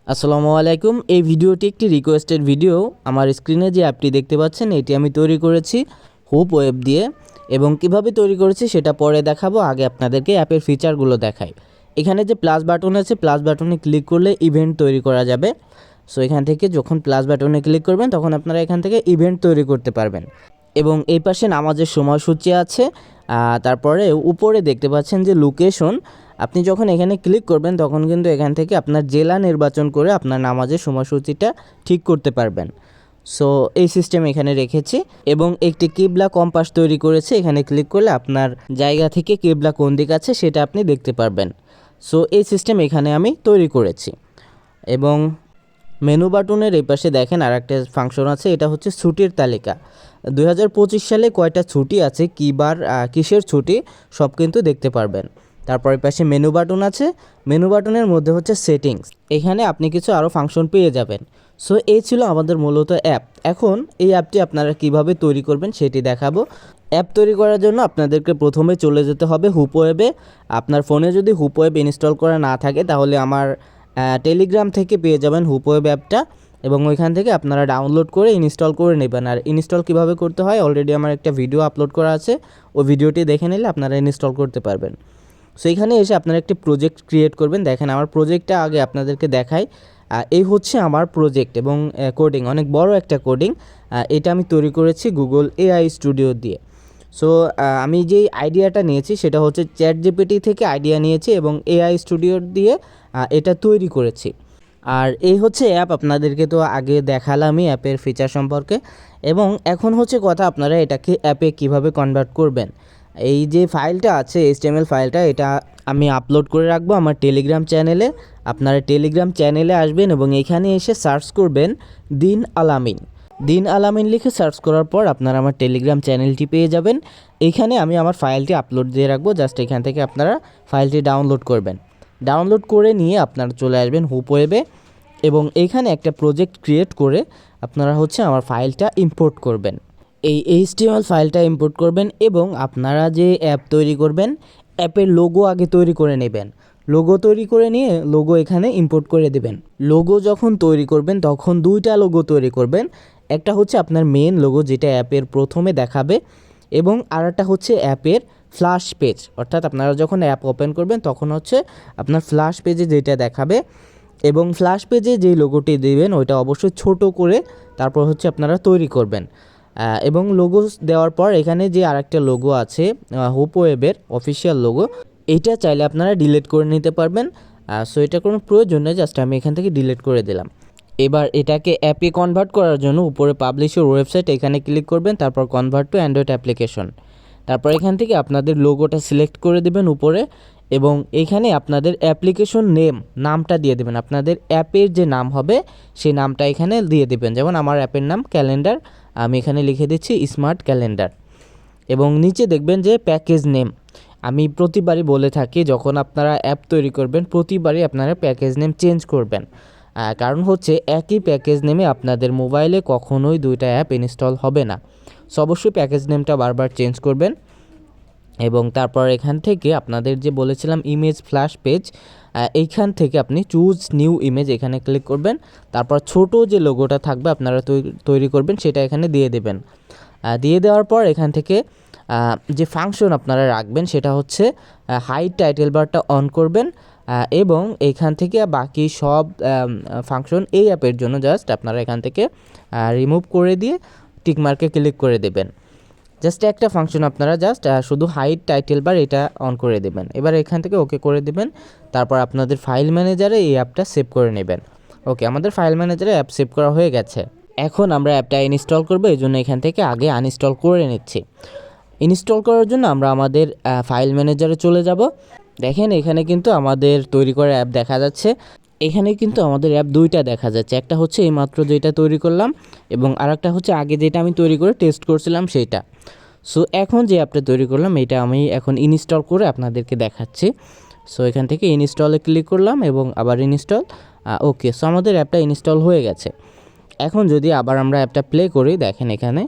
আসসালামু আলাইকুম। এই ভিডিওটি একটি রিকোয়েস্টেড ভিডিও। আমার স্ক্রিনে যে অ্যাপটি দেখতে পাচ্ছেন এটি আমি তৈরি করেছি হুপ ওয়েব দিয়ে, এবং কিভাবে তৈরি করেছি সেটা পরে দেখাবো। আগে আপনাদেরকে অ্যাপের ফিচারগুলো দেখাই। এখানে যে প্লাস বাটন আছে, প্লাস বাটনে ক্লিক করলে ইভেন্ট তৈরি করা যাবে। সো এখান থেকে যখন প্লাস বাটনে ক্লিক করবেন তখন আপনারা এখান থেকে ইভেন্ট তৈরি করতে পারবেন। এবং এই পাশে নামাজের সময়সূচি আছে। তারপরে উপরে দেখতে পাচ্ছেন যে লোকেশন। আপনি যখন এখানে ক্লিক করবেন তখন কিন্তু এখান থেকে আপনার জেলা নির্বাচন করে আপনার নামাজের সময়সূচিটা ঠিক করতে পারবেন। সো এই সিস্টেম এখানে রেখেছি, এবং একটি কিবলা কম্পাস তৈরি করেছে। এখানে ক্লিক করলে আপনার জায়গা থেকে কিবলা কোন দিক আছে সেটা আপনি দেখতে পারবেন। সো এই সিস্টেম এখানে আমি তৈরি করেছি। এবং মেনু বাটনের এই পাশে দেখেন আর একটা ফাংশন আছে, এটা হচ্ছে ছুটির তালিকা। 2025 সালে কয়টা ছুটি আছে, কী বার, কিসের ছুটি, সব কিন্তু দেখতে পারবেন। তারপর এই পাশে মেনু বাটন আছে। মেনু বাটনের মধ্যে হচ্ছে সেটিংস, এখানে আপনি কিছু আরও ফাংশন পেয়ে যাবেন। সো এই ছিল আমাদের মূলত অ্যাপ। এখন এই অ্যাপটি আপনারা কিভাবে তৈরি করবেন সেটি দেখাবো। অ্যাপ তৈরি করার জন্য আপনাদেরকে প্রথমে চলে যেতে হবে হুপ ওয়েবে। আপনার ফোনে যদি হুপ ওয়েব ইনস্টল করা না থাকে তাহলে আমার টেলিগ্রাম থেকে পেয়ে যাবেন হুপ ওয়েব অ্যাপটা, এবং ওইখান থেকে আপনারা ডাউনলোড করে ইনস্টল করে নেবেন। আর ইনস্টল কিভাবে করতে হয় অলরেডি আমার একটা ভিডিও আপলোড করা আছে, ওই ভিডিওটি দেখে নিলে আপনারা ইনস্টল করতে পারবেন। সো এইখানে এসে আপনারা একটি প্রজেক্ট ক্রিয়েট করবেন। দেখেন আমার প্রজেক্টটা আগে আপনাদেরকে দেখাই। এই হচ্ছে আমার প্রজেক্ট, এবং কোডিং অনেক বড় একটা কোডিং। এটা আমি তৈরি করেছি গুগল এআই স্টুডিও দিয়ে। সো আমি যেই আইডিয়াটা নিয়েছি সেটা হচ্ছে চ্যাট জিপিটি থেকে আইডিয়া নিয়েছি এবং এআই স্টুডিও দিয়ে এটা তৈরি করেছি। আর এই হচ্ছে অ্যাপ, আপনাদেরকে তো আগে দেখালামই অ্যাপের ফিচার সম্পর্কে। এবং এখন হচ্ছে কথা, আপনারা এটাকে অ্যাপে কিভাবে কনভার্ট করবেন। এই যে ফাইলটা আছে HTML ফাইলটা, এটা আমি আপলোড করে রাখবো আমার টেলিগ্রাম চ্যানেলে। আপনারা টেলিগ্রাম চ্যানেলে আসবেন এবং এখানে এসে সার্চ করবেন দিন আলামিন। দিন আলামিন লিখে সার্চ করার পর আপনারা আমার টেলিগ্রাম চ্যানেলটি পেয়ে যাবেন। এইখানে আমি আমার ফাইলটি আপলোড দিয়ে রাখবো, জাস্ট এখান থেকে আপনারা ফাইলটি ডাউনলোড করবেন। ডাউনলোড করে নিয়ে আপনারা চলে আসবেন হুপ ওয়েবে, এবং এইখানে একটা প্রজেক্ট ক্রিয়েট করে আপনারা হচ্ছে আমার ফাইলটা ইম্পোর্ট করবেন। এই HTML ফাইলটা ইম্পোর্ট করবেন, এবং আপনারা যে অ্যাপ তৈরি করবেন অ্যাপের লোগো আগে তৈরি করে নেবেন। লোগো তৈরি করে নিয়ে লোগো এখানে ইম্পোর্ট করে দেবেন। লোগো যখন তৈরি করবেন তখন দুইটা লোগো তৈরি করবেন। একটা হচ্ছে আপনার মেন লোগো, যেটা অ্যাপের প্রথমে দেখাবে, এবং আরেকটা হচ্ছে অ্যাপের ফ্ল্যাশ পেজ, অর্থাৎ আপনারা যখন অ্যাপ ওপেন করবেন তখন হচ্ছে আপনার ফ্ল্যাশ পেজে যেটা দেখাবে। এবং ফ্ল্যাশ পেজে যেই লোগোটি দেবেন ওইটা অবশ্যই ছোট করে তারপর হচ্ছে আপনারা তৈরি করবেন। এবং লোগো দেওয়ার পর এখানে যে আরেকটা লোগো আছে হুপ ওয়েবের অফিসিয়াল লোগো, এইটা চাইলে আপনারা ডিলিট করে নিতে পারবেন। সো এটা কোনো প্রয়োজন নেই, জাস্ট আমি এখান থেকে ডিলিট করে দিলাম। এবার এটাকে অ্যাপে কনভার্ট করার জন্য উপরে পাবলিশের ওয়েবসাইট, এখানে ক্লিক করবেন, তারপর কনভার্ট টু অ্যান্ড্রয়েড অ্যাপ্লিকেশন। তারপর এখান থেকে আপনাদের লোগোটা সিলেক্ট করে দেবেন উপরে, এবং এখানে আপনাদের অ্যাপ্লিকেশন নামটা দিয়ে দেবেন। আপনাদের অ্যাপের যে নাম হবে সেই নামটা এখানে দিয়ে দেবেন। যেমন আমার অ্যাপের নাম ক্যালেন্ডার, আমি এখানে লিখে দিচ্ছি স্মার্ট ক্যালেন্ডার। এবং নিচে দেখবেন যে প্যাকেজ নেম। আমি প্রতিবারই বলে থাকি যখন আপনারা অ্যাপ তৈরি করবেন প্রতিবারই আপনারা প্যাকেজ নেম চেঞ্জ করবেন। কারণ হচ্ছে একই প্যাকেজ নেমে আপনাদের মোবাইলে কখনোই দুইটা অ্যাপ ইনস্টল হবে না। সো অবশ্যই প্যাকেজ নেমটা বারবার চেঞ্জ করবেন। এবং তারপর এখান থেকে আপনাদের যে বলেছিলাম ইমেজ ফ্ল্যাশ পেজ, এইখান থেকে আপনি চুজ নিউ ইমেজ এখানে ক্লিক করবেন। তারপর ছোট যে লোগোটা থাকবে আপনারা তৈরি করবেন সেটা এখানে দিয়ে দেবেন। দিয়ে দেওয়ার পর এখান থেকে যে ফাংশন আপনারা রাখবেন সেটা হচ্ছে হাইড টাইটেল বারটা অন করবেন, এবং এখান থেকে বাকি সব ফাংশন এই অ্যাপের জন্য জাস্ট আপনারা এখান থেকে রিমুভ করে দিয়ে টিকমার্কে ক্লিক করে দেবেন। জাস্ট একটা ফাংশন আপনারা জাস্ট শুধু হাইড টাইটেল বার এটা অন করে দেবেন। এবার এখান থেকে ওকে করে দেবেন। তারপর আপনাদের ফাইল ম্যানেজারে এই অ্যাপটা সেভ করে নেবেন। ওকে, আমাদের ফাইল ম্যানেজারে অ্যাপ সেভ করা হয়ে গেছে। এখন আমরা অ্যাপটা ইনস্টল করবো, এই জন্য এখান থেকে আগে আনইনস্টল করে নিচ্ছি। ইনস্টল করার জন্য আমরা আমাদের ফাইল ম্যানেজারে চলে যাব। দেখেন এখানে কিন্তু আমাদের তৈরি করা অ্যাপ দেখা যাচ্ছে। এখানে কিন্তু আমাদের অ্যাপ দুইটা দেখা যাচ্ছে, একটা হচ্ছে এইমাত্র যেটা তৈরি করলাম, এবং আরেকটা হচ্ছে আগে যেটা আমি তৈরি করে টেস্ট করছিলাম সেইটা। সো এখন যে অ্যাপটা তৈরি করলাম এটা আমি এখন ইনস্টল করে আপনাদেরকে দেখাচ্ছি। সো এখান থেকে ইনস্টলে ক্লিক করলাম এবং আবার ইনস্টল। ওকে, সো আমাদের অ্যাপটা ইনস্টল হয়ে গেছে। এখন যদি আবার আমরা অ্যাপটা প্লে করি, দেখেন এখানে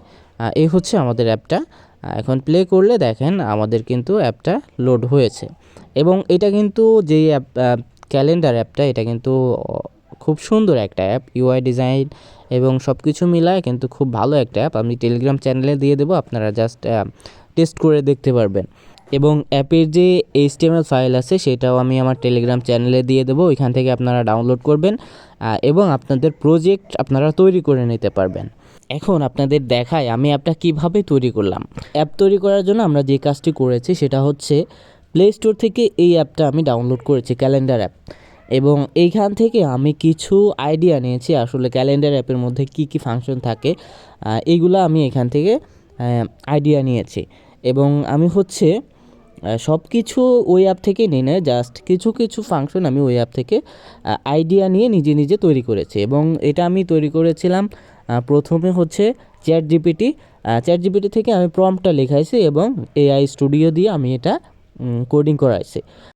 এই হচ্ছে আমাদের অ্যাপটা। এখন প্লে করলে দেখেন আমাদের কিন্তু অ্যাপটা লোড হয়েছে। এবং এটা কিন্তু যেই অ্যাপ ক্যালেন্ডার অ্যাপটা, এটা কিন্তু খুব সুন্দর একটা অ্যাপ, ইউআই ডিজাইন এবং সব কিছু মিলায় কিন্তু খুব ভালো একটা অ্যাপ। আমি টেলিগ্রাম চ্যানেলে দিয়ে দেবো, আপনারা জাস্ট টেস্ট করে দেখতে পারবেন। এবং অ্যাপের যে HTML ফাইল আছে সেটাও আমি আমার টেলিগ্রাম চ্যানেলে দিয়ে দেবো, ওইখান থেকে আপনারা ডাউনলোড করবেন এবং আপনাদের প্রজেক্ট আপনারা তৈরি করে নিতে পারবেন। এখন আপনাদের দেখাই আমি অ্যাপটা কিভাবে তৈরি করলাম। অ্যাপ তৈরি করার জন্য আমরা যে কাজটি করেছি সেটা হচ্ছে প্লে স্টোর থেকে এই অ্যাপটা আমি ডাউনলোড করেছি, ক্যালেন্ডার অ্যাপ। এবং এইখান থেকে আমি কিছু আইডিয়া নিয়েছি আসলে ক্যালেন্ডার অ্যাপের মধ্যে কি কি ফাংশন থাকে, এইগুলো আমি এখান থেকে আইডিয়া নিয়েছি। এবং আমি হচ্ছে সব কিছু ওই অ্যাপ থেকে নিই না, জাস্ট কিছু কিছু ফাংশন আমি ওই অ্যাপ থেকে আইডিয়া নিয়ে নিজে নিজে তৈরি করেছি। এবং এটা আমি তৈরি করেছিলাম প্রথমে হচ্ছে চ্যাট জিপিটি থেকে আমি প্রম্পটটা লেখাইছি এবং AI স্টুডিও দিয়ে আমি এটা কোডিং করাইছি।